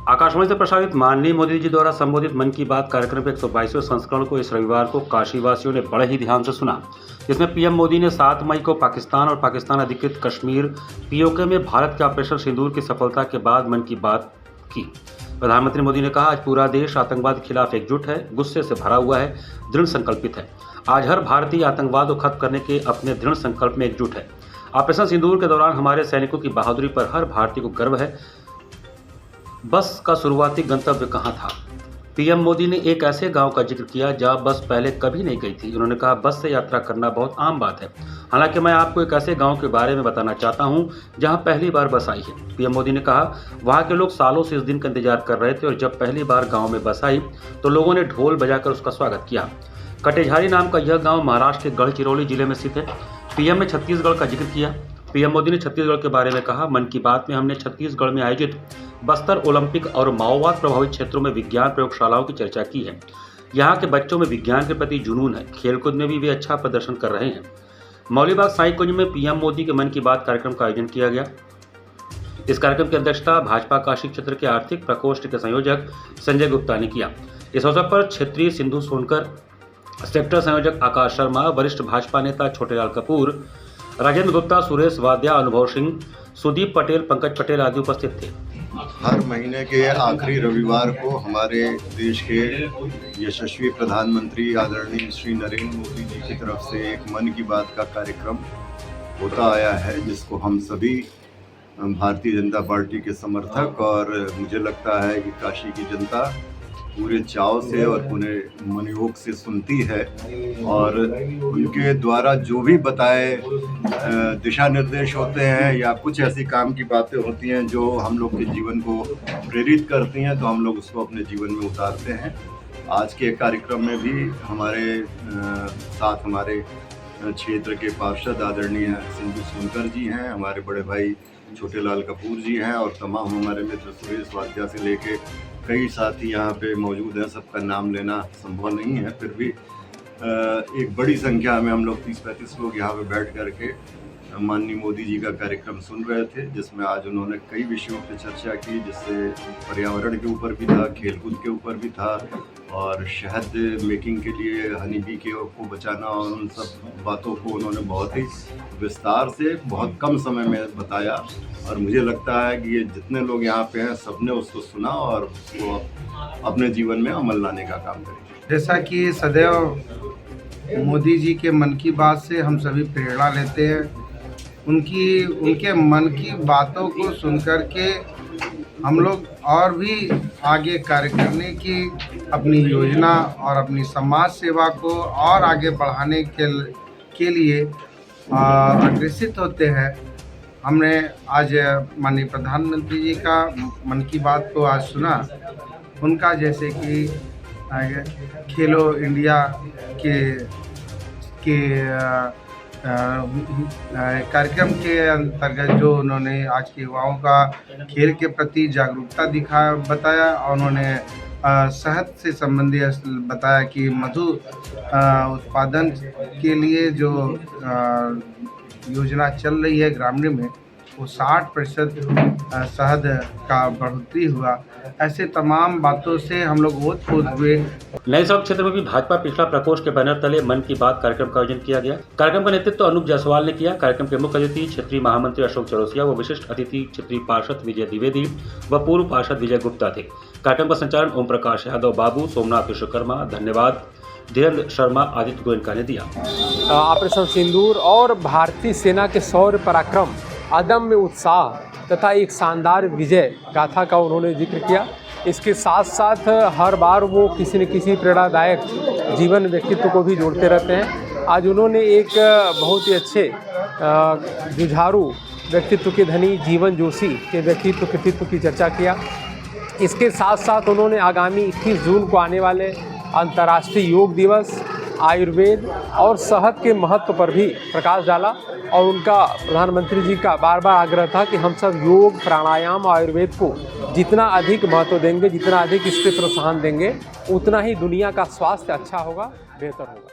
आकाशवाणी से प्रसारित माननीय मोदी जी द्वारा संबोधित मन की बात कार्यक्रम के 122वें संस्करण को इस रविवार को काशीवासियों ने बड़े ही ध्यान से सुना। जिसमें पीएम मोदी ने 7 मई को पाकिस्तान और पाकिस्तान अधिकृत कश्मीर पीओके में भारत के ऑपरेशन सिंदूर की सफलता के बाद मन की बात की। प्रधानमंत्री मोदी ने कहा, आज पूरा देश आतंकवाद के खिलाफ एकजुट है, गुस्से से भरा हुआ है, दृढ़ संकल्पित है। आज हर भारतीय आतंकवाद को खत्म करने के अपने दृढ़ संकल्प में एकजुट है। ऑपरेशन सिंदूर के दौरान हमारे सैनिकों की बहादुरी पर हर भारतीय को गर्व है। बस का शुरुआती गंतव्य कहाँ था? पीएम मोदी ने एक ऐसे गांव का जिक्र किया जहां बस पहले कभी नहीं गई थी। उन्होंने कहा, बस से यात्रा करना बहुत आम बात है। हालांकि मैं आपको एक ऐसे गांव के बारे में बताना चाहता हूं जहां पहली बार बस आई है। पीएम मोदी ने कहा, वहां के लोग सालों से इस दिन का इंतजार कर रहे थे और जब पहली बार गाँव में बस आई तो लोगों ने ढोल बजाकर उसका स्वागत किया। कटेझारी नाम का यह गाँव महाराष्ट्र के गढ़चिरौली जिले में स्थित है। पीएम ने छत्तीसगढ़ का जिक्र किया। पीएम मोदी ने छत्तीसगढ़ के बारे में कहा, मन की बात में हमने छत्तीसगढ़ में आयोजित बस्तर ओलंपिक और माओवाद प्रभावित क्षेत्रों में विज्ञान प्रयोगशालाओं की चर्चा की है। यहाँ के बच्चों में विज्ञान के प्रति जुनून है, खेलकूद में भी वे अच्छा प्रदर्शन कर रहे हैं। मौलीबाग साई कुंज में पीएम मोदी के मन की बात कार्यक्रम का आयोजन किया गया। इस कार्यक्रम की अध्यक्षता भाजपा काशी क्षेत्र के आर्थिक प्रकोष्ठ के संयोजक संजय गुप्ता ने किया। इस अवसर पर क्षेत्रीय सिंधु सोनकर, सेक्टर संयोजक आकाश शर्मा, वरिष्ठ भाजपा नेता छोटेलाल कपूर, राजेंद्र गुप्ता, सुरेश वाद्या, अनुभव सिंह, सुदीप पटेल, पंकज पटेल आदि उपस्थित थे। हर महीने के आखिरी रविवार को हमारे देश के यशस्वी प्रधानमंत्री आदरणीय श्री नरेंद्र मोदी जी की तरफ से एक मन की बात का कार्यक्रम होता आया है, जिसको हम सभी भारतीय जनता पार्टी के समर्थक और मुझे लगता है कि काशी की जनता पूरे चाव से और पूरे मनयोग से सुनती है। और उनके द्वारा जो भी बताए दिशा निर्देश होते हैं या कुछ ऐसी काम की बातें होती हैं जो हम लोग के जीवन को प्रेरित करती हैं, तो हम लोग उसको अपने जीवन में उतारते हैं। आज के कार्यक्रम में भी हमारे साथ हमारे क्षेत्र के पार्षद आदरणीय सिंधु सोनकर जी हैं, हमारे बड़े भाई छोटेलाल कपूर जी हैं और तमाम हमारे मित्र सुरेश वाद्या से लेके कई साथी यहाँ पे मौजूद हैं। सबका नाम लेना संभव नहीं है, फिर भी एक बड़ी संख्या में हम लोग 30-35 लोग यहाँ पे बैठ करके माननीय मोदी जी का कार्यक्रम सुन रहे थे, जिसमें आज उन्होंने कई विषयों पे चर्चा की, जिससे पर्यावरण के ऊपर भी था, खेलकूद के ऊपर भी था और शहद मेकिंग के लिए हनी बी को बचाना और उन सब बातों को उन्होंने बहुत ही विस्तार से बहुत कम समय में बताया। और मुझे लगता है कि ये जितने लोग यहाँ पे हैं सबने उसको सुना और उसको अपने जीवन में अमल लाने का काम करें। जैसा कि सदैव मोदी जी के मन की बात से हम सभी प्रेरणा लेते हैं, उनके मन की बातों को सुनकर के हम लोग और भी आगे कार्य करने की अपनी योजना और अपनी समाज सेवा को और आगे बढ़ाने के लिए अग्रसित होते हैं। हमने आज माननीय प्रधानमंत्री जी का मन की बात को आज सुना। उनका जैसे कि खेलो इंडिया के कार्यक्रम के अंतर्गत जो उन्होंने आज के युवाओं का खेल के प्रति जागरूकता बताया और उन्होंने शहद से संबंधित बताया कि मधु उत्पादन के लिए जो योजना चल रही है ग्रामीण में, वो 60% शहद का बढ़ोतरी हुआ। ऐसे तमाम बातों से हम लोग ओत-पोत हुए। नए सड़क क्षेत्र में भी भाजपा पिछड़ा प्रकोष्ठ के बैनर तले मन की बात कार्यक्रम का आयोजन किया गया। कार्यक्रम का नेतृत्व अनूप जायसवाल ने किया। कार्यक्रम के मुख्य अतिथि क्षेत्रीय महामंत्री अशोक चौरसिया व विशिष्ट अतिथि क्षेत्रीय पार्षद विजय द्विवेदी व पूर्व पार्षद विजय गुप्ता थे। कार्यक्रम का संचालन ओम प्रकाश यादव, बाबू, सोमनाथ विश्वकर्मा, धन्यवाद धीरेन्द्र शर्मा, आदित्य गोयनका ने दिया। ऑपरेशन सिंदूर और भारतीय सेना के शौर्य पराक्रम, अदम्य उत्साह तथा एक शानदार विजय गाथा का उन्होंने जिक्र किया। इसके साथ साथ हर बार वो किसी न किसी प्रेरणादायक जीवन व्यक्तित्व को भी जोड़ते रहते हैं। आज उन्होंने एक बहुत ही अच्छे जुझारू व्यक्तित्व के धनी जीवन जोशी के व्यक्तित्व कृतित्व की चर्चा किया। इसके साथ साथ उन्होंने आगामी 21 जून को आने वाले अंतर्राष्ट्रीय योग दिवस, आयुर्वेद और शहद के महत्व पर भी प्रकाश डाला और उनका प्रधानमंत्री जी का बार बार आग्रह था कि हम सब योग, प्राणायाम, आयुर्वेद को जितना अधिक महत्व देंगे, जितना अधिक इस पर प्रोत्साहन देंगे, उतना ही दुनिया का स्वास्थ्य अच्छा होगा, बेहतर होगा।